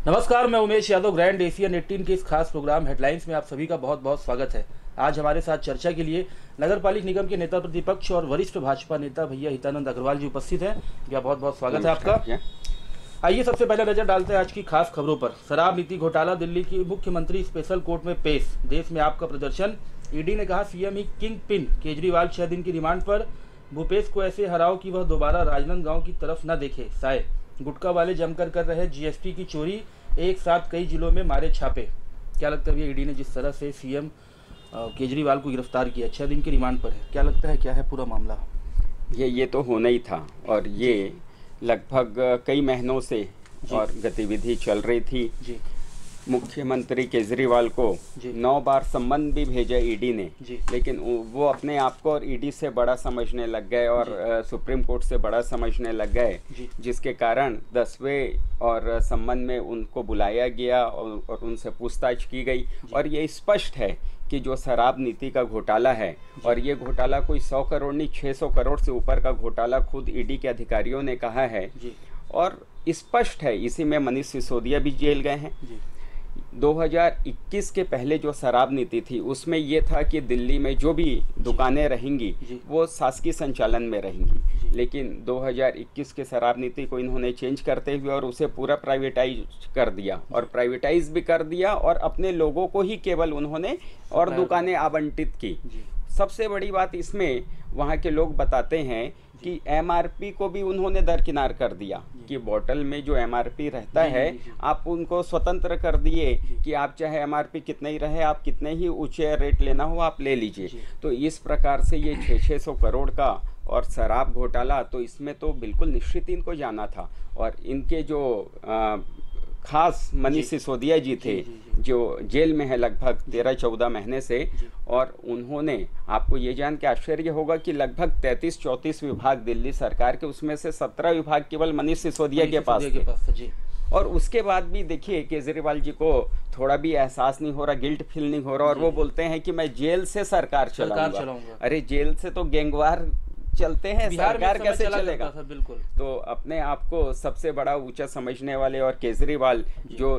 नमस्कार, मैं Umesh Yadav. Grand Asian 18 के इस खास प्रोग्राम हेडलाइंस में आप सभी का बहुत बहुत स्वागत है। आज हमारे साथ चर्चा के लिए नगरपालिका निगम के नेता प्रतिपक्ष और वरिष्ठ भाजपा नेता भैया हितानंद अग्रवाल जी उपस्थित हैं। भैया बहुत बहुत स्वागत है आपका। आइए सबसे पहले नजर डालते हैं आज की खास खबरों पर। शराब नीति घोटाला, दिल्ली की मुख्यमंत्री स्पेशल कोर्ट में पेश, देश में आपका प्रदर्शन। ईडी ने कहा सीएम ही किंग पिन, केजरीवाल 6 दिन की रिमांड पर। भूपेश को ऐसे हराओ कि वह दोबारा राजनांदगांव की तरफ न देखे, साय। गुटखा वाले जमकर कर रहे जीएसटी की चोरी, एक साथ कई जिलों में मारे छापे। क्या लगता है ईडी ने जिस तरह से सीएम केजरीवाल को गिरफ्तार किया, 6 दिन की रिमांड पर है, क्या लगता है क्या है पूरा मामला? ये तो होना ही था और ये लगभग कई महीनों से और गतिविधि चल रही थी जी। मुख्यमंत्री केजरीवाल को 9 बार सम्मन भी भेजा ईडी ने, लेकिन वो अपने आप को और ईडी से बड़ा समझने लग गए और सुप्रीम कोर्ट से बड़ा समझने लग गए, जिसके कारण 10वें और सम्मन में उनको बुलाया गया और उनसे पूछताछ की गई। और ये स्पष्ट है कि जो शराब नीति का घोटाला है, और ये घोटाला कोई 100 करोड़ नहीं 600 करोड़ से ऊपर का घोटाला खुद ईडी के अधिकारियों ने कहा है। और स्पष्ट है, इसी में मनीष सिसोदिया भी जेल गए हैं। 2021 के पहले जो शराब नीति थी उसमें ये था कि दिल्ली में जो भी दुकानें रहेंगी वो शासकीय संचालन में रहेंगी, लेकिन 2021 के शराब नीति को इन्होंने चेंज करते हुए और उसे पूरा प्राइवेटाइज कर दिया, और प्राइवेटाइज भी कर दिया और अपने लोगों को ही केवल उन्होंने और दुकानें आवंटित की। सबसे बड़ी बात इसमें वहाँ के लोग बताते हैं कि एमआरपी को भी उन्होंने दरकिनार कर दिया कि बोतल में जो एमआरपी रहता है आप उनको स्वतंत्र कर दिए कि आप चाहे एमआरपी कितने ही रहे, आप कितने ही ऊंचे रेट लेना हो आप ले लीजिए। तो इस प्रकार से ये 600 करोड़ का और शराब घोटाला, तो इसमें तो बिल्कुल निश्चित इनको जाना था। और इनके जो खास मनीष सिसोदिया जी थे जो जेल में है लगभग 13-14 महीने से, और उन्होंने, आपको ये जान के आश्चर्य होगा कि लगभग 33-34 विभाग दिल्ली सरकार के, उसमें से 17 विभाग केवल मनीष सिसोदिया के पास थे। और उसके बाद भी देखिए केजरीवाल जी को थोड़ा भी एहसास नहीं हो रहा, गिल्ट फील नहीं हो रहा, और वो बोलते हैं कि मैं जेल से सरकार चलाऊंगा। अरे जेल से तो गैंगवार चलते हैं, सरकार कैसे चलेगा? बिल्कुल। तो अपने आप को सबसे बड़ा ऊंचा समझने वाले और केजरीवाल जो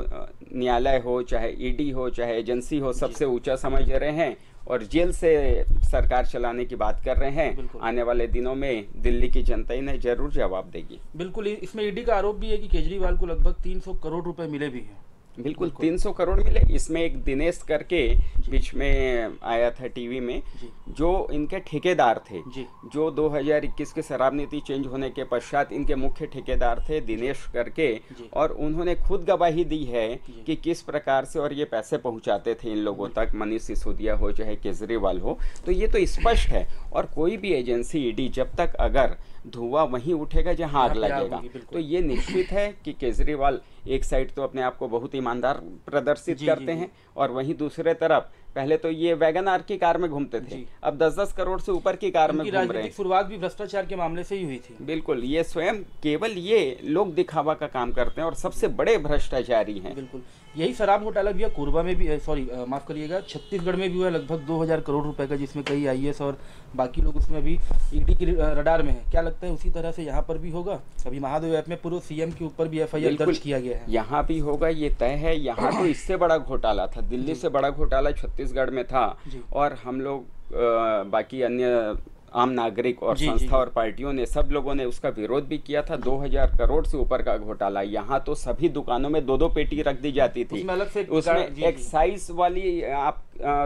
न्यायालय हो, चाहे ईडी हो, चाहे एजेंसी हो, सबसे ऊंचा समझ रहे हैं और जेल से सरकार चलाने की बात कर रहे हैं। आने वाले दिनों में दिल्ली की जनता इन्हें जरूर जवाब देगी। बिल्कुल। इसमें ईडी का आरोप भी है कि केजरीवाल को लगभग 300 करोड़ रुपए मिले भी हैं। बिल्कुल 300 करोड़ मिले। इसमें एक दिनेश करके बीच में आया था टीवी में, जो इनके ठेकेदार थे, जो 2021 के शराब नीति चेंज होने के पश्चात इनके मुख्य ठेकेदार थे दिनेश करके, और उन्होंने खुद गवाही दी है कि किस प्रकार से और ये पैसे पहुंचाते थे इन लोगों तक, मनीष सिसोदिया हो चाहे केजरीवाल हो। तो ये तो स्पष्ट है। और कोई भी एजेंसी ईडी जब तक अगर धुआं वहीं उठेगा जहां आग लगेगा, तो ये निश्चित है कि केजरीवाल एक साइड तो अपने आप को बहुत ईमानदार प्रदर्शित करते हैं, और वहीं दूसरे तरफ पहले तो ये वैगन आर की कार में घूमते थे, अब 10-10 करोड़ से ऊपर की कार में घूम रहे हैं। शुरुआत भी भ्रष्टाचार के मामले से ही हुई थी। बिल्कुल, ये स्वयं केवल ये लोग दिखावा का काम करते हैं और सबसे बड़े भ्रष्टाचारी हैं। बिल्कुल। यही शराब घोटाला भी कोरबा में भी, सॉरी माफ करिएगा, छत्तीसगढ़ में भी हुआ लगभग 2000 करोड़ रुपए का, जिसमें कई आईएएस और बाकी लोग उसमें अभी ईडी की रडार में है। क्या लगता है उसी तरह से यहाँ पर भी होगा? अभी महादेव ऐप में पूर्व सीएम के ऊपर भी एफआईआर दर्ज किया गया है। यहाँ भी होगा, ये तय है। यहाँ तो इससे बड़ा घोटाला था, दिल्ली से बड़ा घोटाला छत्तीसगढ़ में था, और हम लोग बाकी अन्य आम नागरिक और संस्था और पार्टियों ने, सब लोगों ने उसका विरोध भी किया था। 2000 करोड़ से ऊपर का घोटाला। यहाँ तो सभी दुकानों में 2-2 पेटी रख दी जाती थी। उसमें एक्साइज वाली आप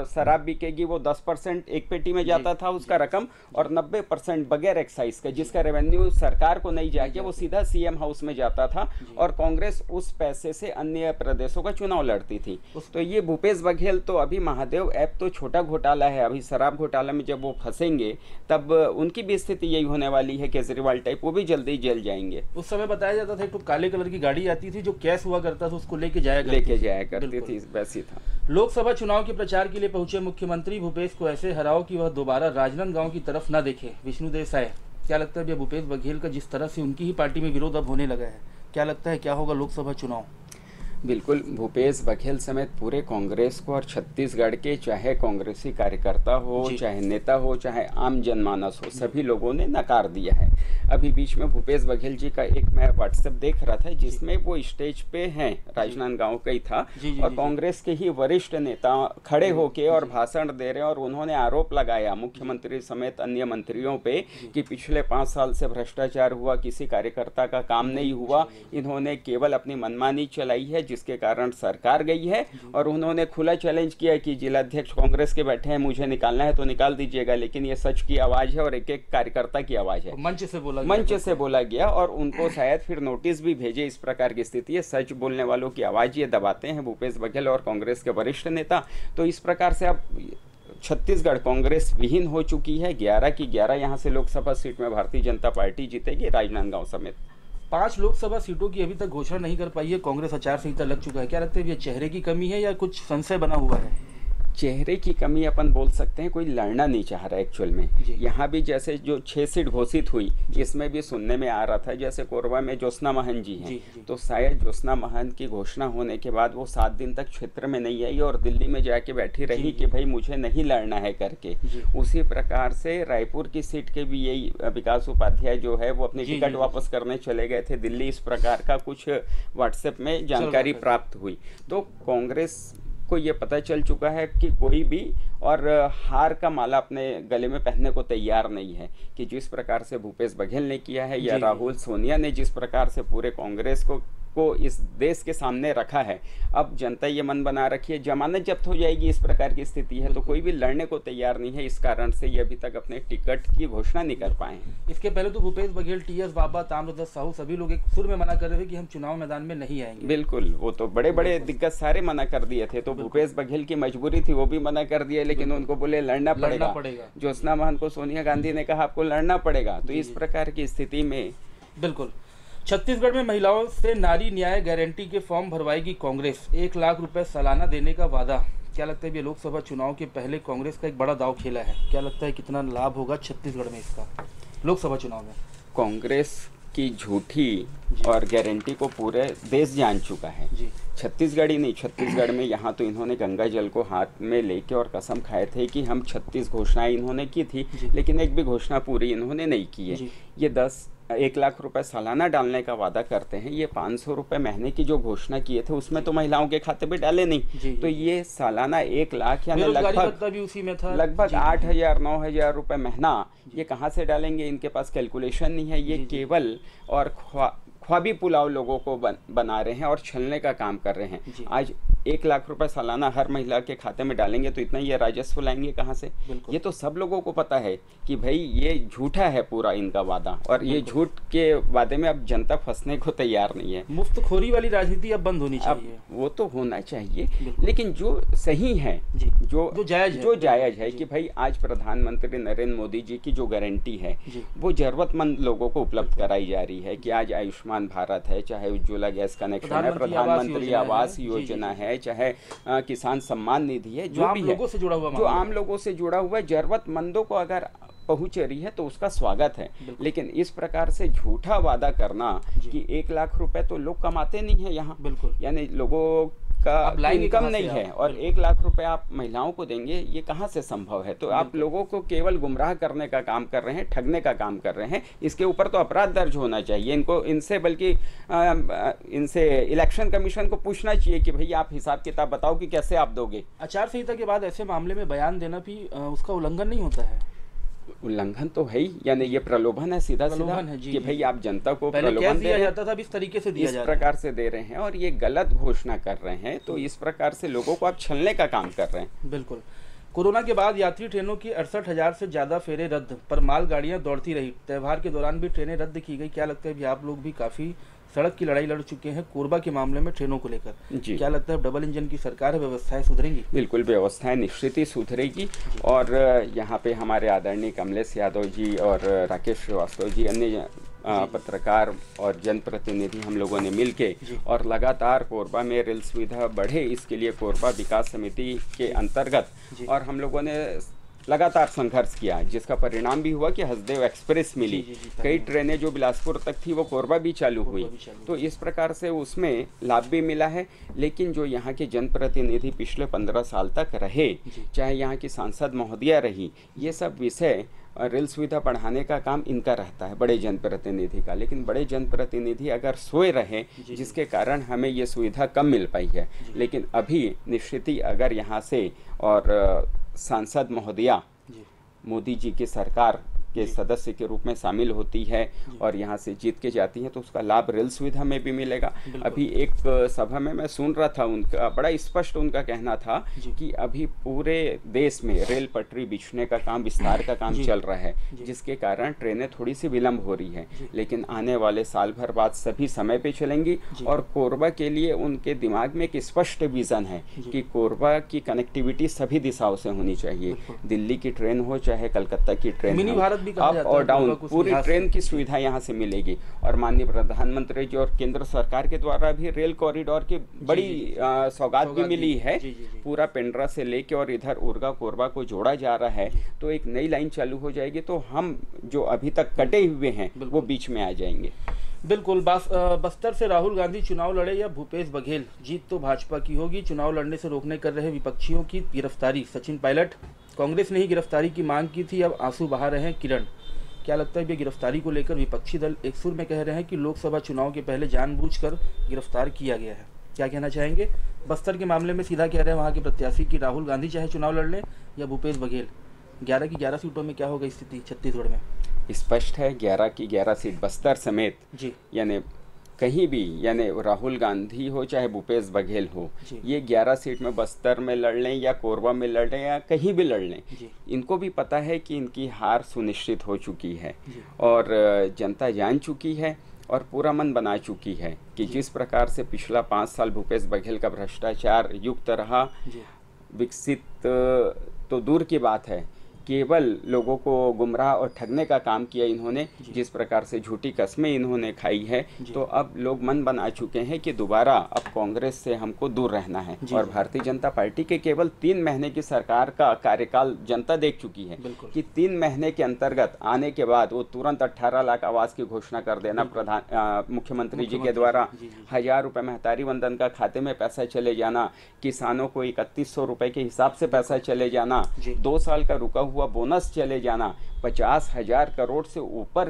शराब बिकेगी वो 10% एक पेटी में जाता था उसका रकम, और 90% बगैर एक्साइज का, जिसका रेवेन्यू सरकार को नहीं जाके वो सीधा सीएम हाउस में जाता था, और कांग्रेस उस पैसे से अन्य प्रदेशों का चुनाव लड़ती थी। तो ये भूपेश बघेल तो, अभी महादेव ऐप तो छोटा घोटाला है, अभी शराब घोटाला में जब वो फंसेंगे तब उनकी भी स्थिति यही होने वाली है, केजरीवाल टाइप, वो भी जल्दी जेल जाएंगे। उस समय बताया जाता था तो काले कलर की गाड़ी आती थी जो कैश हुआ करता था, उसको लेके जाया करती थी, वैसी था। लोकसभा चुनाव के प्रचार के लिए पहुंचे मुख्यमंत्री, भूपेश को ऐसे हराओ कि वह दोबारा राजनांदगांव की तरफ न देखे, विष्णुदेव साय। क्या लगता है भूपेश बघेल का जिस तरह से उनकी ही पार्टी में विरोध अब होने लगा है, क्या लगता है क्या होगा लोकसभा चुनाव? बिल्कुल, भूपेश बघेल समेत पूरे कांग्रेस को और छत्तीसगढ़ के चाहे कांग्रेसी कार्यकर्ता हो, चाहे नेता हो, चाहे आम जनमानस हो, सभी लोगों ने नकार दिया है। अभी बीच में भूपेश बघेल जी का एक मैं व्हाट्सएप देख रहा था जिसमें वो स्टेज पे हैं, राजनांदगांव का ही था, और कांग्रेस के ही वरिष्ठ नेता खड़े होके और भाषण दे रहे हैं और उन्होंने आरोप लगाया मुख्यमंत्री समेत अन्य मंत्रियों पे कि पिछले 5 साल से भ्रष्टाचार हुआ, किसी कार्यकर्ता का काम नहीं हुआ, इन्होंने केवल अपनी मनमानी चलाई है जिसके कारण सरकार गई है। और उन्होंने खुला चैलेंज किया कि जिलाध्यक्ष कांग्रेस के बैठे हैं, मुझे निकालना है तो निकाल दीजिएगा, लेकिन ये सच की आवाज है और एक एक कार्यकर्ता की आवाज है। मंच से बोला गया और उनको शायद फिर नोटिस भी भेजे। इस प्रकार की स्थिति है, सच बोलने वालों की आवाज ये दबाते हैं भूपेश बघेल और कांग्रेस के वरिष्ठ नेता। तो इस प्रकार से अब छत्तीसगढ़ कांग्रेस विहीन हो चुकी है। 11 की 11 यहाँ से लोकसभा सीट में भारतीय जनता पार्टी जीतेगी, राजनांदगांव समेत। 5 लोकसभा सीटों की अभी तक घोषणा नहीं कर पाई है कांग्रेस, आचार संहिता लग चुका है। क्या लगता है ये चेहरे की कमी है या कुछ संशय बना हुआ है? चेहरे की कमी अपन बोल सकते हैं, कोई लड़ना नहीं चाह रहा एक्चुअल में। यहाँ भी जैसे जो 6 सीट घोषित हुई, इसमें भी सुनने में आ रहा था जैसे कोरबा में ज्योत्सना महन जी हैं, तो शायद ज्योत्सना महन की घोषणा होने के बाद वो 7 दिन तक क्षेत्र में नहीं आई और दिल्ली में जाके बैठी रही कि भाई मुझे नहीं लड़ना है करके। उसी प्रकार से रायपुर की सीट के भी यही विकास उपाध्याय जो है वो अपनी टिकट वापस करने चले गए थे दिल्ली। इस प्रकार का कुछ व्हाट्सएप में जानकारी प्राप्त हुई। तो कांग्रेस को ये पता चल चुका है कि कोई भी और हार का माला अपने गले में पहनने को तैयार नहीं है, कि जिस प्रकार से भूपेश बघेल ने किया है या राहुल सोनिया ने जिस प्रकार से पूरे कांग्रेस को इस देश के सामने रखा है, अब जनता ये मन बना रखी है जमानत जब्त हो जाएगी, इस प्रकार की स्थिति है, तो कोई भी लड़ने को तैयार नहीं है। इस कारण से ये अभी तक अपने टिकट की घोषणा नहीं कर पाए हैं। इसके पहले तो भूपेश बघेल, टीएस बाबा, ताम्रध्वज साहू सभी लोग एक सुर में मना कर रहे थे कि हम चुनाव मैदान में नहीं आएंगे। बिल्कुल, वो तो बड़े बड़े दिग्गज सारे मना कर दिए थे, तो भूपेश बघेल की मजबूरी थी, वो भी मना कर दिए, लेकिन उनको बोले लड़ना पड़ेगा। ज्योत्सना महन को सोनिया गांधी ने कहा आपको लड़ना पड़ेगा। तो इस प्रकार की स्थिति में बिल्कुल छत्तीसगढ़ में महिलाओं से नारी न्याय गारंटी के फॉर्म भरवाएगी कांग्रेस, 1 लाख रुपए सालाना देने का वादा। क्या लगता है ये लोकसभा चुनाव के पहले कांग्रेस का एक बड़ा दांव खेला है? क्या लगता है कितना लाभ होगा छत्तीसगढ़ में इसका लोकसभा चुनाव में? कांग्रेस की झूठी और गारंटी को पूरे देश जान चुका है। छत्तीसगढ़ ही नहीं, छत्तीसगढ़ में यहाँ तो इन्होंने गंगा जल को हाथ में लेके और कसम खाए थे कि हम 36 घोषणाएं इन्होंने की थी, लेकिन एक भी घोषणा पूरी इन्होंने नहीं की है। ये 1 लाख रुपए सालाना डालने का वादा करते हैं, ये 500 रुपए महीने की जो घोषणा किए थे उसमें तो महिलाओं के खाते पे डाले नहीं। तो ये सालाना 1 लाख यानी लगभग 8,000 9,000 रुपए महीना ये कहाँ से डालेंगे? इनके पास कैलकुलेशन नहीं है। ये केवल और ख्वाबी पुलाव लोगों को बना रहे हैं और छलने का काम कर रहे हैं। आज 1 लाख रुपए सालाना हर महिला के खाते में डालेंगे तो इतना ये राजस्व लाएंगे कहाँ से? ये तो सब लोगों को पता है कि भाई ये झूठा है पूरा इनका वादा, और ये झूठ के वादे में अब जनता फंसने को तैयार नहीं है। मुफ्तखोरी वाली राजनीति अब बंद होनी चाहिए। वो तो होना चाहिए, लेकिन जो सही है, जो जायज है कि भाई आज प्रधानमंत्री नरेंद्र मोदी जी की जो गारंटी है वो जरूरतमंद लोगों को उपलब्ध कराई जा रही है, कि आज आयुष्मान भारत है, चाहे उज्ज्वला गैस कनेक्शन है, प्रधानमंत्री आवास योजना है, चाहे किसान सम्मान निधि है, जो भी है, जो आम लोगों से जुड़ा हुआ है, जरूरतमंदों को अगर पहुंच रही है तो उसका स्वागत है। लेकिन इस प्रकार से झूठा वादा करना कि 1 लाख रुपए तो लोग कमाते नहीं है यहाँ, यानी लोगों का इनकम नहीं है, और 1 लाख रुपए आप महिलाओं को देंगे, ये कहाँ से संभव है? तो आप लोगों को केवल गुमराह करने का काम कर रहे हैं, ठगने का काम कर रहे हैं। इसके ऊपर तो अपराध दर्ज होना चाहिए इनसे, बल्कि इनसे इलेक्शन कमीशन को पूछना चाहिए कि भाई आप हिसाब किताब बताओ कि कैसे आप दोगे। आचार संहिता के बाद ऐसे मामले में बयान देना भी उसका उल्लंघन नहीं होता है? उल्लंघन तो है ही, यानी ये प्रलोभन है, सीधा कि भाई आप जनता को प्रलोभन दिया जाता था, इस तरीके से दिया जा रहा है, इस प्रकार से दे रहे हैं और ये गलत घोषणा कर रहे हैं। तो इस प्रकार से लोगों को आप छलने का काम कर रहे हैं। बिल्कुल। कोरोना के बाद यात्री ट्रेनों की 68,000 से ज्यादा फेरे रद्द, पर मालगाड़ियां दौड़ती रही। त्यौहार के दौरान भी ट्रेनें रद्द की गई। क्या लगता है कि आप लोग भी काफी सड़क की लड़ाई लड़ चुके हैं कोरबा के मामले में ट्रेनों को लेकर, क्या लगता है डबल इंजन की सरकार है, व्यवस्थाएं सुधरेंगी? बिल्कुल, व्यवस्थाएं निश्चित ही सुधरेगी। और यहाँ पे हमारे आदरणीय कमलेश यादव जी और राकेश श्रीवास्तव जी, अन्य पत्रकार और जनप्रतिनिधि, हम लोगों ने मिलके और लगातार कोरबा में रेल सुविधा बढ़े, इसके लिए कोरबा विकास समिति के अंतर्गत और हम लोगों ने लगातार संघर्ष किया, जिसका परिणाम भी हुआ कि हसदेव एक्सप्रेस मिली। कई ट्रेनें जो बिलासपुर तक थी वो कोरबा भी चालू हुई। तो इस प्रकार से उसमें लाभ भी मिला है। लेकिन जो यहाँ के जनप्रतिनिधि पिछले 15 साल तक रहे, चाहे यहाँ की सांसद महोदया रही, ये सब विषय रेल सुविधा बढ़ाने का काम इनका रहता है, बड़े जनप्रतिनिधि का। लेकिन बड़े जनप्रतिनिधि अगर सोए रहे, जिसके कारण हमें ये सुविधा कम मिल पाई है। लेकिन अभी निश्चित ही अगर यहाँ से और सांसद महोदया मोदी जी की सरकार के सदस्य के रूप में शामिल होती है और यहाँ से जीत के जाती हैं, तो उसका लाभ रेल सुविधा में भी मिलेगा। अभी एक सभा में मैं सुन रहा था, उनका बड़ा स्पष्ट उनका कहना था कि अभी पूरे देश में रेल पटरी बिछने का काम, विस्तार का काम चल रहा है, जिसके कारण ट्रेनें थोड़ी सी विलंब हो रही है। लेकिन आने वाले साल भर बाद सभी समय पे चलेंगी। और कोरबा के लिए उनके दिमाग में एक स्पष्ट विजन है कि कोरबा की कनेक्टिविटी सभी दिशाओं से होनी चाहिए। दिल्ली की ट्रेन हो चाहे कलकत्ता की ट्रेन हो, अप और डाउन पूरी ट्रेन की सुविधा यहाँ से मिलेगी। और माननीय प्रधानमंत्री जी और केंद्र सरकार के द्वारा भी रेल कॉरिडोर की बड़ी सौगात भी मिली है। पूरा पेंड्रा से लेके और इधर उर्गा कोरबा को जोड़ा जा रहा है। तो एक नई लाइन चालू हो जाएगी, तो हम जो अभी तक कटे हुए हैं वो बीच में आ जाएंगे। बिल्कुल। बस्तर से राहुल गांधी चुनाव लड़े या भूपेश बघेल, जीत तो भाजपा की होगी। चुनाव लड़ने से रोकने कर रहे विपक्षियों की गिरफ्तारी, सचिन पायलट। कांग्रेस ने ही गिरफ्तारी की मांग की थी, अब आंसू बहा रहे हैं किरण। क्या लगता है ये गिरफ्तारी को लेकर विपक्षी दल एक सुर में कह रहे हैं कि लोकसभा चुनाव के पहले जानबूझकर गिरफ्तार किया गया है। क्या कहना चाहेंगे? बस्तर के मामले में सीधा कह रहे हैं वहाँ के प्रत्याशी कि राहुल गांधी चाहे चुनाव लड़ लें या भूपेश बघेल। 11 की 11 सीटों में क्या होगा स्थिति छत्तीसगढ़ में? स्पष्ट है, 11 की 11 सीट बस्तर समेत जी, यानी कहीं भी, यानी राहुल गांधी हो चाहे भूपेश बघेल हो, ये 11 सीट में बस्तर में लड़ लें या कोरबा में लड़ लें या कहीं भी लड़ लें, इनको भी पता है कि इनकी हार सुनिश्चित हो चुकी है। और जनता जान चुकी है और पूरा मन बना चुकी है कि जिस प्रकार से पिछला 5 साल भूपेश बघेल का भ्रष्टाचार युक्त रहा, विकसित तो दूर की बात है, केवल लोगों को गुमराह और ठगने का काम किया इन्होंने, जिस प्रकार से झूठी कस्में इन्होंने खाई है। तो अब लोग मन बना चुके हैं कि दोबारा अब कांग्रेस से हमको दूर रहना है। और भारतीय जनता पार्टी के केवल 3 महीने की सरकार का कार्यकाल जनता देख चुकी है कि 3 महीने के अंतर्गत आने के बाद वो तुरंत 18 लाख आवास की घोषणा कर देना, मुख्यमंत्री जी के द्वारा 1000 रुपये महतारी वंदन का खाते में पैसा चले जाना, किसानों को 3100 रुपये के हिसाब से पैसा चले जाना, 2 साल का रुका हुआ बोनस चले जाना, 50,000 करोड़ से ऊपर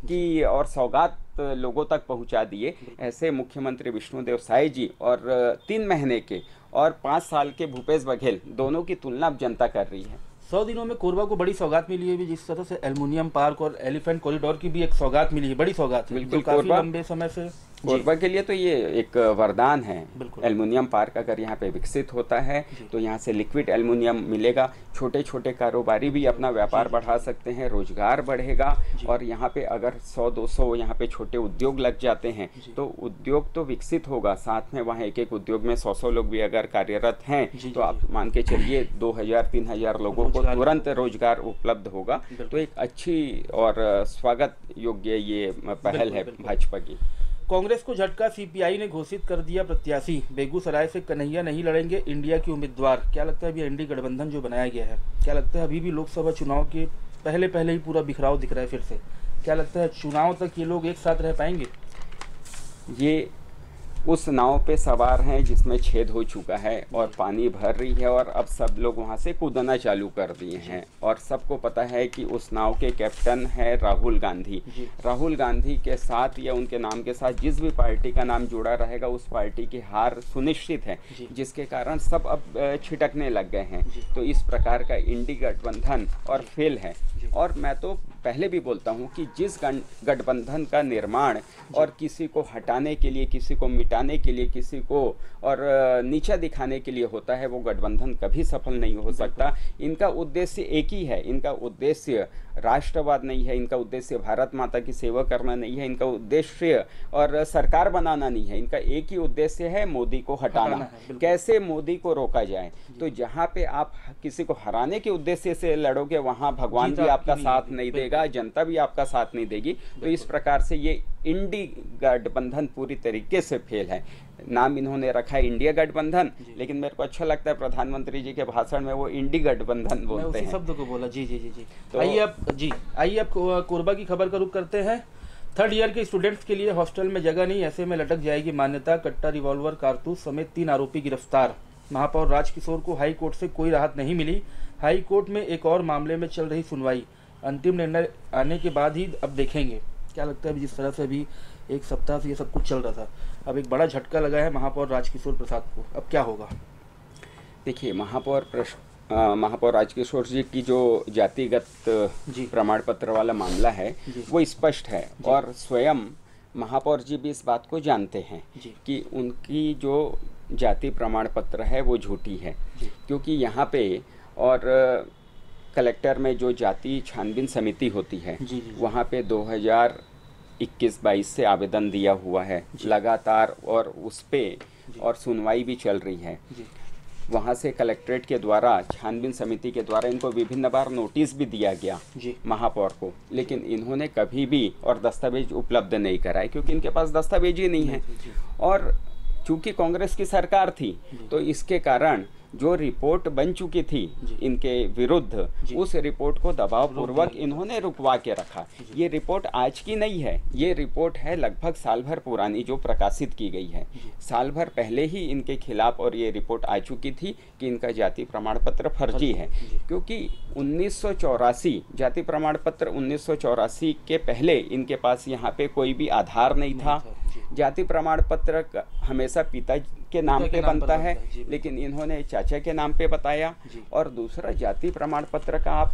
की और सौगात लोगों तक पहुंचा दिए। ऐसे मुख्यमंत्री विष्णुदेव साय जी और 3 महीने के और 5 साल के भूपेश बघेल, दोनों की तुलना अब जनता कर रही है। 100 दिनों में कोरबा को बड़ी सौगात मिली है, जिस तरह से एल्युमिनियम पार्क और एलिफेंट कॉरिडोर की भी एक सौगात मिली है, बड़ी सौगात है। बिल्कुल, काफी लंबे समय से कोरबा के लिए तो ये एक वरदान है। एल्युमिनियम पार्क अगर यहाँ पे विकसित होता है तो यहाँ से लिक्विड एल्युमिनियम मिलेगा, छोटे छोटे कारोबारी भी अपना व्यापार बढ़ा सकते हैं, रोजगार बढ़ेगा। और यहाँ पे अगर 100-200 यहाँ पे छोटे उद्योग लग जाते हैं तो उद्योग तो विकसित होगा, साथ में वहाँ एक उद्योग में 100 लोग भी अगर कार्यरत हैं तो आप मान के चलिए 2000-3000 लोगों को तुरंत रोजगार उपलब्ध होगा। तो एक अच्छी और स्वागत योग्य ये पहल है भाजपा की। कांग्रेस को झटका, सीपीआई ने घोषित कर दिया प्रत्याशी, बेगूसराय से कन्हैया नहीं लड़ेंगे इंडिया के उम्मीदवार। क्या लगता है अभी एनडी गठबंधन जो बनाया गया है, क्या लगता है अभी भी लोकसभा चुनाव के पहले ही पूरा बिखराव दिख रहा है फिर से? क्या लगता है चुनाव तक ये लोग एक साथ रह पाएंगे? ये उस नाव पे सवार हैं जिसमें छेद हो चुका है और पानी भर रही है और अब सब लोग वहाँ से कूदना चालू कर दिए हैं। और सबको पता है कि उस नाव के कैप्टन है राहुल गांधी। राहुल गांधी के साथ या उनके नाम के साथ जिस भी पार्टी का नाम जुड़ा रहेगा उस पार्टी की हार सुनिश्चित है, जिसके कारण सब अब छिटकने लग गए हैं। तो इस प्रकार का इंडी गठबंधन और फेल है। और मैं तो पहले भी बोलता हूँ कि जिस गठबंधन का निर्माण और किसी को हटाने के लिए, किसी को मिटाने के लिए, किसी को और नीचा दिखाने के लिए होता है, वो गठबंधन कभी सफल नहीं हो सकता। इनका उद्देश्य एक ही है, इनका उद्देश्य राष्ट्रवाद नहीं है, इनका उद्देश्य भारत माता की सेवा करना नहीं है, इनका उद्देश्य और सरकार बनाना नहीं है, इनका एक ही उद्देश्य है मोदी को हटाना। कैसे मोदी को रोका जाए? तो जहाँ पे आप किसी को हराने के उद्देश्य से लड़ोगे वहाँ भगवान भी आपका साथ नहीं देगा, जनता भी आपका साथ नहीं देगी। तो इस प्रकार से ये इंडी गठबंधन पूरी तरीके से फेल है। नाम इन्होंने रखा है इंडिया गठबंधन, लेकिन मेरे को अच्छा लगता है प्रधानमंत्री जी के भाषण में वो इंडी गठबंधन बोलते हैं। शब्द को बोला। जी जी जी जी। तो आइए अब कोरबा की खबर का रुख करते हैं। थर्ड ईयर के स्टूडेंट्स के लिए हॉस्टल में जगह नहीं, ऐसे में लटक जाएगी मान्यता। कट्टा, रिवॉल्वर, कारतूस समेत 3 आरोपी गिरफ्तार। महापौर राजकिशोर को हाई कोर्ट से कोई राहत नहीं मिली। हाई कोर्ट में एक और मामले में चल रही सुनवाई, अंतिम निर्णय आने के बाद ही अब देखेंगे। क्या लगता है जिस तरह से अभी एक सप्ताह से ये सब कुछ चल रहा था, अब एक बड़ा झटका लगा है महापौर राजकिशोर प्रसाद को, अब क्या होगा? देखिए, महापौर राजकिशोर जी की जो जातिगत प्रमाण पत्र वाला मामला है वो स्पष्ट है, और स्वयं महापौर जी भी इस बात को जानते हैं कि उनकी जो जाति प्रमाण पत्र है वो झूठी है। क्योंकि यहाँ पे और कलेक्टर में जो जाति छानबीन समिति होती है वहाँ पे 2021-22 से आवेदन दिया हुआ है लगातार, और उस पे और सुनवाई भी चल रही है। वहाँ से कलेक्ट्रेट के द्वारा, छानबीन समिति के द्वारा इनको विभिन्न बार नोटिस भी दिया गया महापौर को, लेकिन इन्होंने कभी भी और दस्तावेज उपलब्ध नहीं कराए, क्योंकि इनके पास दस्तावेज ही नहीं है। और चूंकि कांग्रेस की सरकार थी तो इसके कारण जो रिपोर्ट बन चुकी थी इनके विरुद्ध, उस रिपोर्ट को दबावपूर्वक इन्होंने रुकवा के रखा। ये रिपोर्ट आज की नहीं है, ये रिपोर्ट है लगभग साल भर पुरानी जो प्रकाशित की गई है। साल भर पहले ही इनके खिलाफ और ये रिपोर्ट आ चुकी थी कि इनका जाति प्रमाण पत्र फर्जी है। क्योंकि 1984 जाति प्रमाण पत्र 1984 के पहले इनके पास यहाँ पे कोई भी आधार नहीं था। जाति प्रमाण पत्र हमेशा पिता के नाम पे बनता है, लेकिन इन्होंने चाचा के नाम पे बताया। और दूसरा, जाति प्रमाण पत्र का आप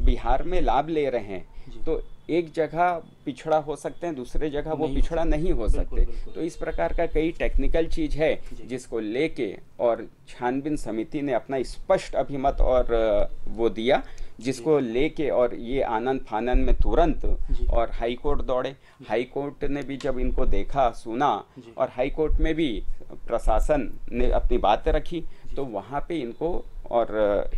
बिहार में लाभ ले रहे हैं तो एक जगह पिछड़ा हो सकते हैं, दूसरे जगह वो पिछड़ा नहीं हो सकते। तो इस प्रकार का कई टेक्निकल चीज है जिसको लेके और छानबीन समिति ने अपना स्पष्ट अभिमत और वो दिया, जिसको लेके और ये आनंद फानन में तुरंत और हाई कोर्ट दौड़े। हाई कोर्ट ने भी जब इनको देखा, सुना, और हाई कोर्ट में भी प्रशासन ने अपनी बात रखी, तो वहाँ पे इनको और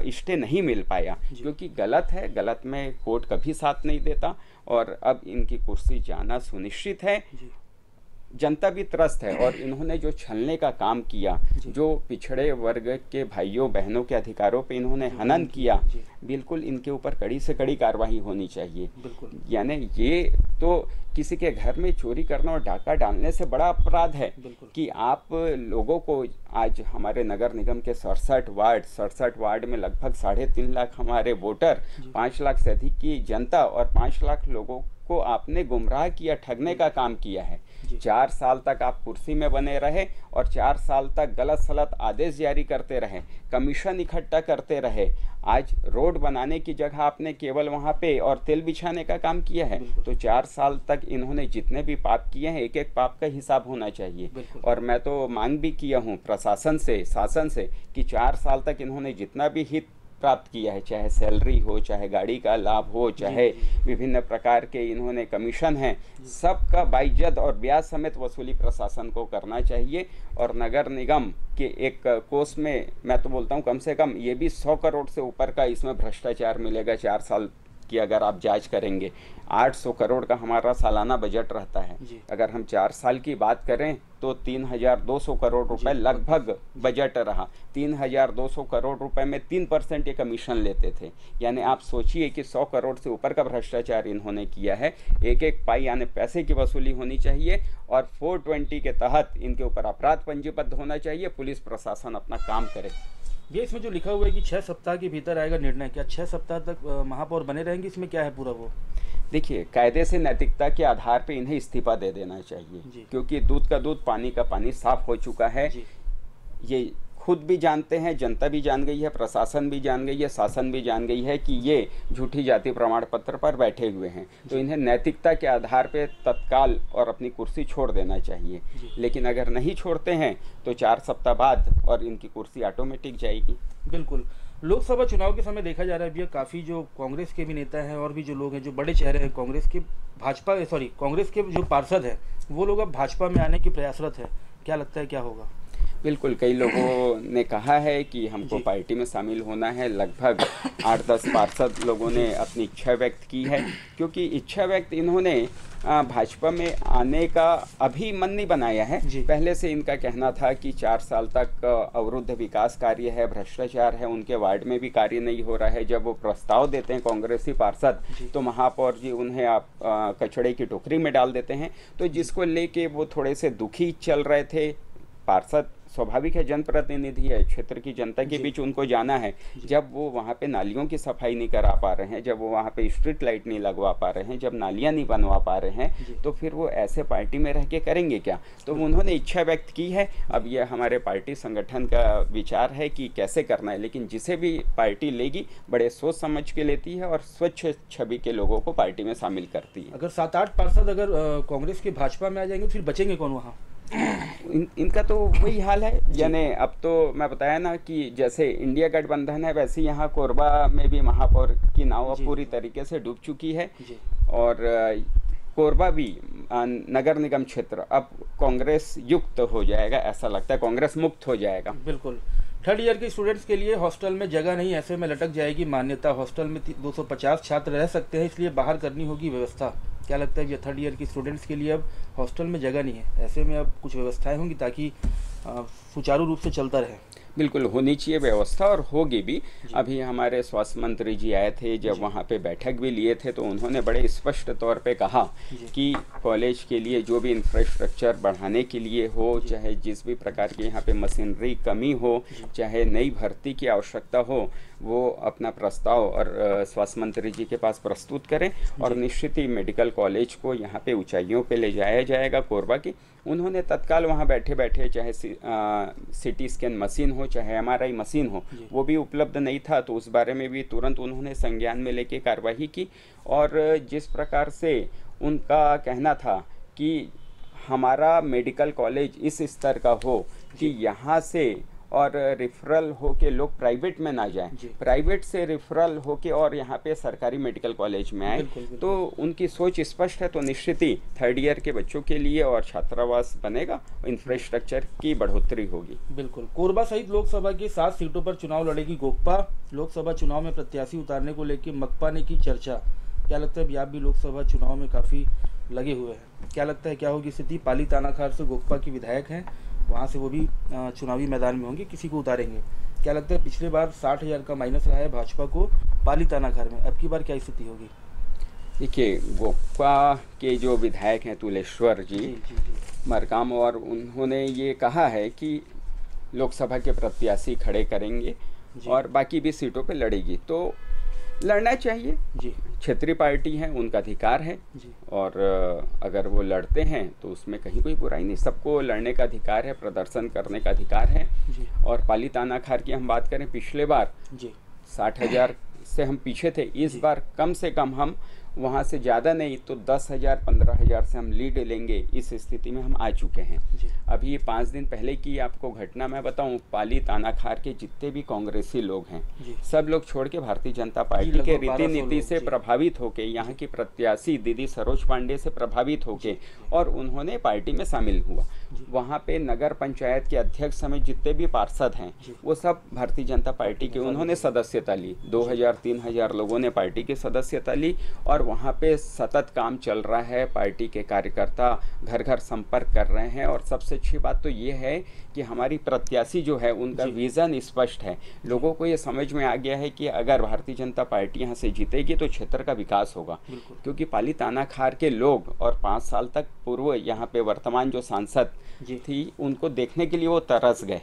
स्टे नहीं मिल पाया, क्योंकि गलत है, गलत में कोर्ट कभी साथ नहीं देता। और अब इनकी कुर्सी जाना सुनिश्चित है। जनता भी त्रस्त है, और इन्होंने जो छलने का काम किया, जो पिछड़े वर्ग के भाइयों बहनों के अधिकारों पे इन्होंने हनन किया, बिल्कुल इनके ऊपर कड़ी से कड़ी कार्रवाई होनी चाहिए। यानी ये तो किसी के घर में चोरी करना और डाका डालने से बड़ा अपराध है कि आप लोगों को, आज हमारे नगर निगम के 67 वार्ड में लगभग 3.5 लाख हमारे वोटर, 5 लाख से अधिक की जनता और 5 लाख लोगों को आपने गुमराह किया, ठगने का काम किया है। 4 साल तक आप कुर्सी में बने रहे और 4 साल तक गलत सलत आदेश जारी करते रहे, कमीशन इकट्ठा करते रहे। आज रोड बनाने की जगह आपने केवल वहाँ पे और तेल बिछाने का काम किया है। तो 4 साल तक इन्होंने जितने भी पाप किए हैं, एक एक पाप का हिसाब होना चाहिए। और मैं तो मांग भी किया हूँ प्रशासन से, शासन से, कि 4 साल तक इन्होंने जितना भी हित प्राप्त किया है, चाहे सैलरी हो, चाहे गाड़ी का लाभ हो, चाहे विभिन्न प्रकार के इन्होंने कमीशन हैं, सबका बाइज्जत और ब्याज समेत वसूली प्रशासन को करना चाहिए। और नगर निगम के एक कोष में मैं तो बोलता हूँ कम से कम ये भी 100 करोड़ से ऊपर का इसमें भ्रष्टाचार मिलेगा। 4 साल की अगर आप जांच करेंगे, 800 करोड़ का हमारा सालाना बजट रहता है। अगर हम 4 साल की बात करें तो 3200 करोड़ रुपए लगभग बजट रहा। 3200 करोड़ रुपए में 3% ये कमीशन लेते थे। यानी आप सोचिए कि 100 करोड़ से ऊपर का भ्रष्टाचार इन्होंने किया है। एक एक पाई यानी पैसे की वसूली होनी चाहिए, और 420 के तहत इनके ऊपर अपराध पंजीबद्ध होना चाहिए। पुलिस प्रशासन अपना काम करे। ये इसमें जो लिखा हुआ है कि 6 सप्ताह के भीतर आएगा निर्णय, क्या 6 सप्ताह तक महापौर बने रहेंगे? इसमें क्या है पूरा वो? देखिए, कायदे से नैतिकता के आधार पे इन्हें इस्तीफा दे देना चाहिए, क्योंकि दूध का दूध पानी का पानी साफ हो चुका है। ये खुद भी जानते हैं, जनता भी जान गई है, प्रशासन भी जान गई है, शासन भी जान गई है कि ये झूठी जाति प्रमाण पत्र पर बैठे हुए हैं। तो इन्हें नैतिकता के आधार पे तत्काल और अपनी कुर्सी छोड़ देना चाहिए। लेकिन अगर नहीं छोड़ते हैं तो 4 सप्ताह बाद और इनकी कुर्सी ऑटोमेटिक जाएगी। बिल्कुल। लोकसभा चुनाव के समय देखा जा रहा है भैया, काफ़ी जो कांग्रेस के भी नेता हैं और भी जो लोग हैं, जो बड़े चेहरे हैं कांग्रेस के, कांग्रेस के जो पार्षद हैं, वो लोग अब भाजपा में आने की प्रयासरत है। क्या लगता है क्या होगा? बिल्कुल, कई लोगों ने कहा है कि हमको पार्टी में शामिल होना है। लगभग 8-10 पार्षद लोगों ने अपनी इच्छा व्यक्त की है, क्योंकि इच्छा व्यक्त इन्होंने भाजपा में आने का अभी मन नहीं बनाया है। पहले से इनका कहना था कि 4 साल तक अवरुद्ध विकास कार्य है, भ्रष्टाचार है, उनके वार्ड में भी कार्य नहीं हो रहा है। जब वो प्रस्ताव देते हैं कांग्रेसी पार्षद तो महापौर जी उन्हें आप कचड़े की टोकरी में डाल देते हैं। तो जिसको लेके वो थोड़े से दुखी चल रहे थे। पार्षद स्वाभाविक है, जनप्रतिनिधि है, क्षेत्र की जनता के बीच उनको जाना है। जब वो वहाँ पे नालियों की सफाई नहीं करा पा रहे हैं, जब वो वहाँ पे स्ट्रीट लाइट नहीं लगवा पा रहे हैं, जब नालियाँ नहीं बनवा पा रहे हैं, तो फिर वो ऐसे पार्टी में रह के करेंगे क्या। तो उन्होंने इच्छा व्यक्त की है। अब ये हमारे पार्टी संगठन का विचार है कि कैसे करना है, लेकिन जिसे भी पार्टी लेगी बड़े सोच समझ के लेती है और स्वच्छ छवि के लोगों को पार्टी में शामिल करती है। अगर 7-8 पार्षद अगर कांग्रेस के भाजपा में आ जाएंगे तो फिर बचेंगे कौन वहाँ? इनका तो वही हाल है। यानी अब तो मैं बताया ना कि जैसे इंडिया गठबंधन है, वैसे यहाँ कोरबा में भी महापौर की नाव अब पूरी तरीके से डूब चुकी है। और कोरबा भी नगर निगम क्षेत्र अब कांग्रेस युक्त हो जाएगा, ऐसा लगता है, कांग्रेस मुक्त हो जाएगा। बिल्कुल। 3rd ईयर के स्टूडेंट्स के लिए हॉस्टल में जगह नहीं, ऐसे में लटक जाएगी मान्यता। हॉस्टल में 250 छात्र रह सकते हैं, इसलिए बाहर करनी होगी व्यवस्था। क्या लगता है ये 3rd ईयर की स्टूडेंट्स के लिए अब हॉस्टल में जगह नहीं है, ऐसे में अब कुछ व्यवस्थाएं होंगी ताकि सुचारू रूप से चलता रहे? बिल्कुल होनी चाहिए व्यवस्था, और होगी भी। अभी हमारे स्वास्थ्य मंत्री जी आए थे, जब वहाँ पे बैठक भी लिए थे, तो उन्होंने बड़े स्पष्ट तौर पे कहा कि कॉलेज के लिए जो भी इंफ्रास्ट्रक्चर बढ़ाने के लिए हो, चाहे जिस भी प्रकार की यहाँ पे मशीनरी कमी हो, चाहे नई भर्ती की आवश्यकता हो, वो अपना प्रस्ताव और स्वास्थ्य मंत्री जी के पास प्रस्तुत करें, और निश्चित ही मेडिकल कॉलेज को यहाँ पे ऊंचाइयों पे ले जाया जाएगा कोरबा की। उन्होंने तत्काल वहाँ बैठे बैठे, चाहे सिटी स्कैन मशीन हो, चाहे MRI मशीन हो, वो भी उपलब्ध नहीं था, तो उस बारे में भी तुरंत उन्होंने संज्ञान में लेके कार्रवाई की। और जिस प्रकार से उनका कहना था कि हमारा मेडिकल कॉलेज इस स्तर का हो कि यहाँ से और रिफरल होके लोग प्राइवेट में ना जाएं, प्राइवेट से रिफरल होके और यहाँ पे सरकारी मेडिकल कॉलेज में आए, तो उनकी सोच स्पष्ट है। तो निश्चित ही 3rd ईयर के बच्चों के लिए और छात्रावास बनेगा, इंफ्रास्ट्रक्चर की बढ़ोतरी होगी। बिल्कुल। कोरबा सहित लोकसभा की 7 सीटों पर चुनाव लड़ेगी गोकपा। लोकसभा चुनाव में प्रत्याशी उतारने को लेकर मकपा ने की चर्चा। क्या लगता है, आप भी लोकसभा चुनाव में काफ़ी लगे हुए हैं, क्या लगता है क्या होगी स्थिति? पाली तानाखार से गोकपा की विधायक हैं, वहाँ से वो भी चुनावी मैदान में होंगे, किसी को उतारेंगे? क्या लगता है, पिछले बार 60,000 का माइनस रहा है भाजपा को पाली तानाखार में, अब की बार क्या स्थिति होगी? देखिए, गोकपा के जो विधायक हैं तुलेश्वर जी मरकाम, और उन्होंने ये कहा है कि लोकसभा के प्रत्याशी खड़े करेंगे और बाकी भी सीटों पे लड़ेगी, तो लड़ना चाहिए जी। क्षेत्रीय पार्टी है, उनका अधिकार है जी। और अगर वो लड़ते हैं तो उसमें कहीं कोई बुराई नहीं, सबको लड़ने का अधिकार है, प्रदर्शन करने का अधिकार है जी। और पाली तानाखार की हम बात करें, पिछले बार जी 60,000 से हम पीछे थे, इस बार कम से कम हम वहाँ से ज़्यादा नहीं तो 10,000 15,000 से हम लीड लेंगे, इस स्थिति में हम आ चुके हैं। अभी 5 दिन पहले की आपको घटना मैं बताऊं, पाली तानाखार के जितने भी कांग्रेसी लोग हैं सब लोग छोड़ के भारतीय जनता पार्टी के रीति नीति से प्रभावित होके, यहाँ की प्रत्याशी दीदी सरोज पांडे से प्रभावित होके और उन्होंने पार्टी में शामिल हुआ। वहाँ पे नगर पंचायत के अध्यक्ष समेत जितने भी पार्षद हैं वो सब भारतीय जनता पार्टी के उन्होंने सदस्यता ली, 2,000-3,000 लोगों ने पार्टी की सदस्यता ली और वहाँ पे सतत काम चल रहा है। पार्टी के कार्यकर्ता घर घर संपर्क कर रहे हैं और सबसे अच्छी बात तो ये है कि हमारी प्रत्याशी जो है उनका विज़न स्पष्ट है। लोगों को ये समझ में आ गया है कि अगर भारतीय जनता पार्टी यहाँ से जीतेगी तो क्षेत्र का विकास होगा, क्योंकि पाली तानाखार के लोग और 5 साल तक पूर्व यहाँ पे वर्तमान जो सांसद थी उनको देखने के लिए वो तरस गए।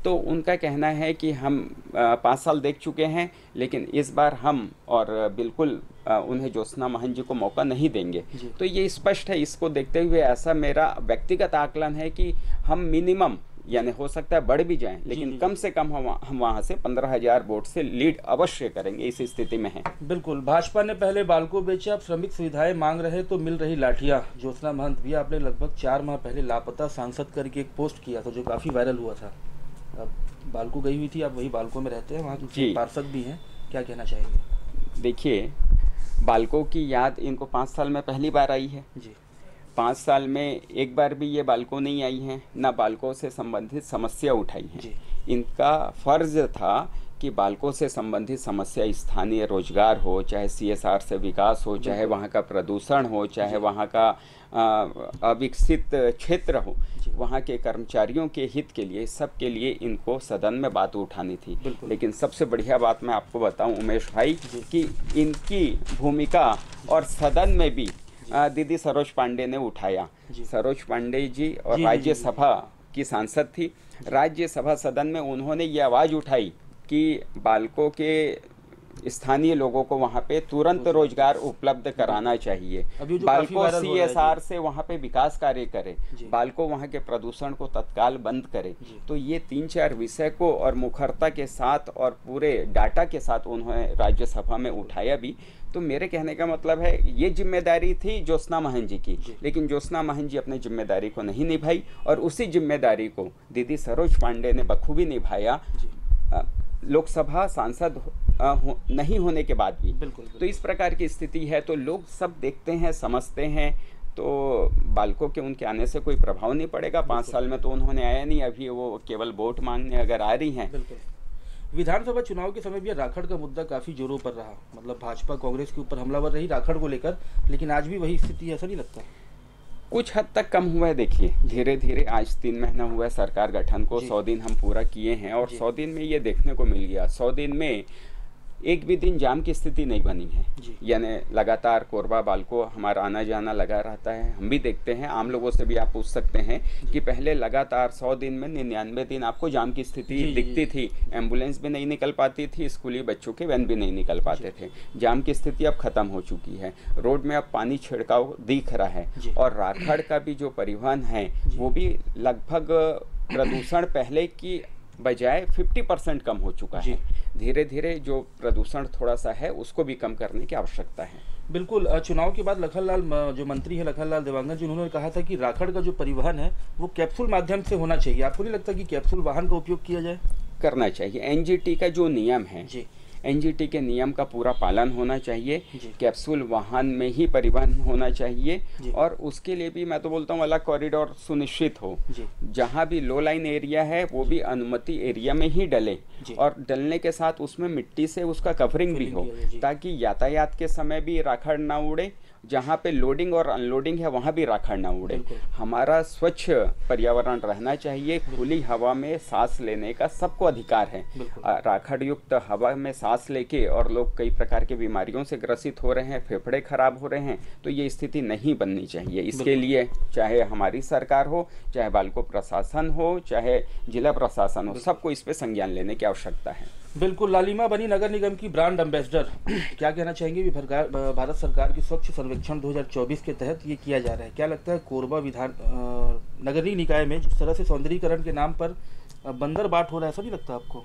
तो उनका कहना है कि हम 5 साल देख चुके हैं, लेकिन इस बार हम और बिल्कुल उन्हें ज्योत्सना महन जी को मौका नहीं देंगे। तो ये स्पष्ट है। इसको देखते हुए ऐसा मेरा व्यक्तिगत आकलन है कि हम मिनिमम, यानी हो सकता है बढ़ भी जाएं, लेकिन कम से कम हम वहां से 15,000 वोट से लीड अवश्य करेंगे, इस स्थिति में है। बिल्कुल। भाजपा ने पहले बाल को बेचा, अब श्रमिक सुविधाएं मांग रहे तो मिल रही लाठियां। ज्योत्सना महंत भी आपने लगभग 4 माह पहले लापता सांसद करके एक पोस्ट किया था जो काफी वायरल हुआ था। अब बालको गई हुई थी, आप वही बालको में रहते हैं, वहाँ के पार्षद भी हैं, क्या कहना चाहेंगे? देखिए, बालको की याद इनको 5 साल में पहली बार आई है जी। 5 साल में एक बार भी ये बालकों नहीं आई हैं, ना बालकों से संबंधित समस्या उठाई हैं। इनका फर्ज था कि बालकों से संबंधित समस्या, स्थानीय रोजगार हो, चाहे CSR से विकास हो, चाहे वहाँ का प्रदूषण हो, चाहे वहाँ का अविकसित क्षेत्र हो, वहाँ के कर्मचारियों के हित के लिए, सब के लिए इनको सदन में बात उठानी थी। लेकिन सबसे बढ़िया बात मैं आपको बताऊं उमेश भाई कि इनकी भूमिका और सदन में भी दीदी सरोज पांडे ने उठाया। सरोज पांडे जी और राज्यसभा की सांसद थी। राज्यसभा सदन में उन्होंने ये आवाज़ उठाई कि बालकों के स्थानीय लोगों को वहाँ पे तुरंत रोजगार उपलब्ध कराना चाहिए, बालकों CSR से वहाँ पे विकास कार्य करे, बालकों वहाँ के प्रदूषण को तत्काल बंद करे। तो ये 3-4 विषय को और मुखरता के साथ और पूरे डाटा के साथ उन्होंने राज्यसभा में उठाया भी। तो मेरे कहने का मतलब है ये जिम्मेदारी थी ज्योत्सना महन जी की, लेकिन ज्योत्सना महन जी अपनी जिम्मेदारी को नहीं निभाई और उसी जिम्मेदारी को दीदी सरोज पांडे ने बखूबी निभाया, लोकसभा सांसद नहीं होने के बाद भी। तो इस प्रकार की स्थिति है। तो लोग सब देखते हैं, समझते हैं, तो बालकों के उनके आने से कोई प्रभाव नहीं पड़ेगा। 5 साल में तो उन्होंने आया नहीं, अभी वो केवल वोट मांगने अगर आ रही हैं। विधानसभा चुनाव के समय भी राखड़ का मुद्दा काफी जोरों पर रहा, मतलब भाजपा कांग्रेस के ऊपर हमलावर रही राखड़ को लेकर, लेकिन आज भी वही स्थिति, ऐसा नहीं लगता? कुछ हद तक कम हुआ है। देखिए धीरे धीरे आज 3 महीना हुआ है सरकार गठन को, 100 दिन हम पूरा किए हैं और 100 दिन में ये देखने को मिल गया, 100 दिन में एक भी दिन जाम की स्थिति नहीं बनी है। यानी लगातार कोरबा बालको हमारा आना जाना लगा रहता है। हम भी देखते हैं, आम लोगों से भी आप पूछ सकते हैं कि पहले लगातार 100 दिन में 99 दिन आपको जाम की स्थिति दिखती थी। एम्बुलेंस भी नहीं निकल पाती थी, स्कूली बच्चों के वैन भी नहीं निकल पाते थे। जाम की स्थिति अब खत्म हो चुकी है, रोड में अब पानी छिड़काव दिख रहा है और राखड़ का भी जो परिवहन है वो भी लगभग प्रदूषण पहले की बजाय 50% कम हो चुका है। धीरे धीरे जो प्रदूषण थोड़ा सा है उसको भी कम करने की आवश्यकता है। बिल्कुल। चुनाव के बाद लखनलाल जो मंत्री है लखनलाल देवांगन जी, उन्होंने कहा था कि राखड़ का जो परिवहन है वो कैप्सूल माध्यम से होना चाहिए। आपको नहीं लगता कि कैप्सूल वाहन का उपयोग किया जाए? करना चाहिए। NGT का जो नियम है, NGT के नियम का पूरा पालन होना चाहिए। कैप्सूल वाहन में ही परिवहन होना चाहिए और उसके लिए भी मैं तो बोलता हूँ अलग कॉरिडोर सुनिश्चित हो। जहाँ भी लो लाइन एरिया है वो भी अनुमति एरिया में ही डले और डलने के साथ उसमें मिट्टी से उसका कवरिंग भी हो, ताकि यातायात के समय भी राखड़ ना उड़े, जहाँ पे लोडिंग और अनलोडिंग है वहाँ भी राखड़ ना उड़े। हमारा स्वच्छ पर्यावरण रहना चाहिए। खुली हवा में सांस लेने का सबको अधिकार है। राखड़ युक्त हवा में सांस लेके और लोग कई प्रकार की बीमारियों से ग्रसित हो रहे हैं, फेफड़े खराब हो रहे हैं, तो ये स्थिति नहीं बननी चाहिए। इसके लिए चाहे हमारी सरकार हो, चाहे बालको प्रशासन हो, चाहे जिला प्रशासन हो, सबको इस पे संज्ञान लेने की आवश्यकता है। बिल्कुल। लालिमा बनी नगर निगम की ब्रांड एम्बेसडर, क्या कहना चाहेंगे? भारत सरकार की स्वच्छ सर्वेक्षण 2024 के तहत ये किया जा रहा है, क्या लगता है कोरबा नगरीय निकाय में जिस तरह से सौंदर्यीकरण के नाम पर बंदरबाट हो रहा है, ऐसा नहीं लगता आपको?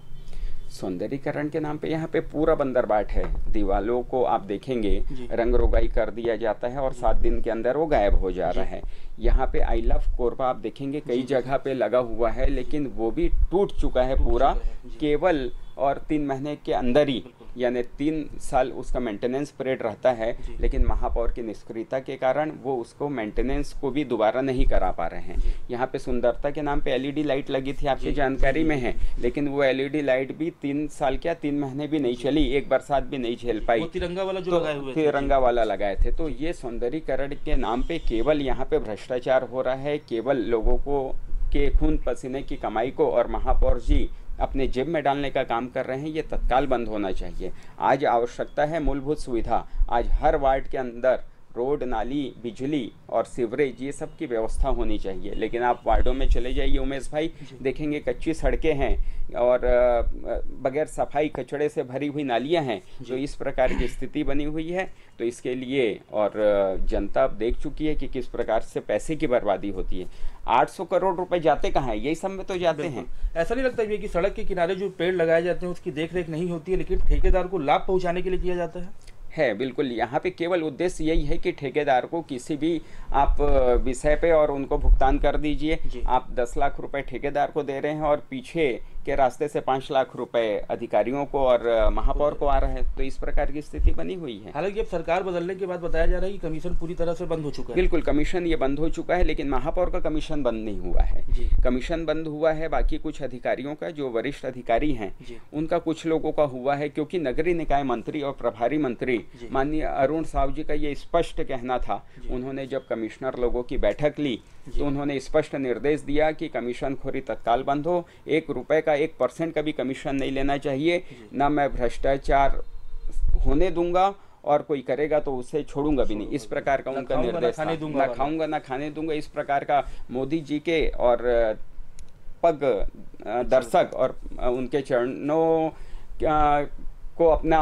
सौंदर्यीकरण के नाम पे यहाँ पे पूरा बंदरबाट है। दीवालों को आप देखेंगे रंग रोगाई कर दिया जाता है और 7 दिन के अंदर वो गायब हो जा रहा है। यहाँ पे आई लव कोरबा आप देखेंगे कई जगह पे लगा हुआ है, लेकिन वो भी टूट चुका है पूरा, केवल और 3 महीने के अंदर ही, यानी 3 साल उसका मेंटेनेंस पीरियड रहता है, लेकिन महापौर की निष्क्रियता के कारण वो उसको मेंटेनेंस को भी दोबारा नहीं करा पा रहे हैं। यहाँ पे सुंदरता के नाम पे LED लाइट लगी थी, आपकी जानकारी में है, लेकिन वो LED लाइट भी 3 साल क्या 3 महीने भी नहीं चली, एक बरसात भी नहीं झेल पाई। तिरंगा वाला जो लगाए हुए थे, तिरंगा वाला लगाए थे। तो ये सौंदर्यीकरण के नाम पे केवल यहाँ पे भ्रष्टाचार हो रहा है, केवल लोगों को के खून पसीने की कमाई को और महापौर जी अपने जेब में डालने का काम कर रहे हैं। ये तत्काल बंद होना चाहिए। आज आवश्यकता है मूलभूत सुविधा। आज हर वार्ड के अंदर रोड, नाली, बिजली और सीवरेज ये सब की व्यवस्था होनी चाहिए, लेकिन आप वार्डों में चले जाइए उमेश भाई, देखेंगे कच्ची सड़कें हैं और बगैर सफाई कचड़े से भरी हुई नालियां हैं। जो इस प्रकार की स्थिति बनी हुई है, तो इसके लिए और जनता देख चुकी है कि किस प्रकार से पैसे की बर्बादी होती है। 800 करोड़ रुपए जाते कहाँ हैं? यही सब में तो जाते हैं। ऐसा नहीं लगता कि सड़क के किनारे जो पेड़ लगाए जाते हैं उसकी देखरेख नहीं होती है, लेकिन ठेकेदार को लाभ पहुंचाने के लिए किया जाता है? बिल्कुल। यहाँ पे केवल उद्देश्य यही है कि ठेकेदार को किसी भी आप विषय पे और उनको भुगतान कर दीजिए। आप 10 लाख रुपए ठेकेदार को दे रहे हैं और पीछे के रास्ते से 5 लाख रुपए अधिकारियों को और महापौर को आ रहा है। तो इस प्रकार की स्थिति बनी हुई है। हालांकि अब सरकार बदलने के बाद बताया जा रहा है कि कमीशन पूरी तरह से बंद हो चुका है। बिल्कुल, कमीशन ये बंद हो चुका है, लेकिन महापौर का कमीशन बंद नहीं हुआ है। कमीशन बंद हुआ है बाकी कुछ अधिकारियों का, जो वरिष्ठ अधिकारी हैं उनका कुछ लोगों का हुआ है, क्योंकि नगरीय निकाय मंत्री और प्रभारी मंत्री माननीय अरुण साव जी का ये स्पष्ट कहना था। उन्होंने जब कमिश्नर लोगों की बैठक ली तो उन्होंने स्पष्ट निर्देश दिया कि कमीशन खोरी तत्काल बंद हो, 1 रुपए का 1% का भी कमीशन नहीं लेना चाहिए, ना मैं भ्रष्टाचार होने दूंगा और कोई करेगा तो उसे छोड़ूंगा भी नहीं। इस प्रकार का उनका निर्देश था। ना खाऊंगा ना खाने दूंगा, इस प्रकार का मोदी जी के और पग दर्शक और उनके चरणों को अपना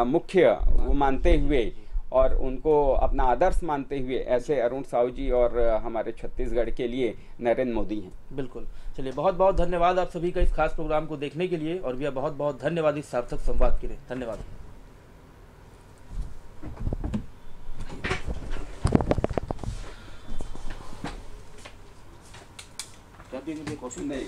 मुख्य मानते हुए और उनको अपना आदर्श मानते हुए ऐसे अरुण साहू जी और हमारे छत्तीसगढ़ के लिए नरेंद्र मोदी हैं। बिल्कुल। चलिए, बहुत बहुत धन्यवाद आप सभी का इस खास प्रोग्राम को देखने के लिए, और भैया बहुत बहुत धन्यवाद इस सार्थक संवाद के लिए। धन्यवाद। क्या नहीं,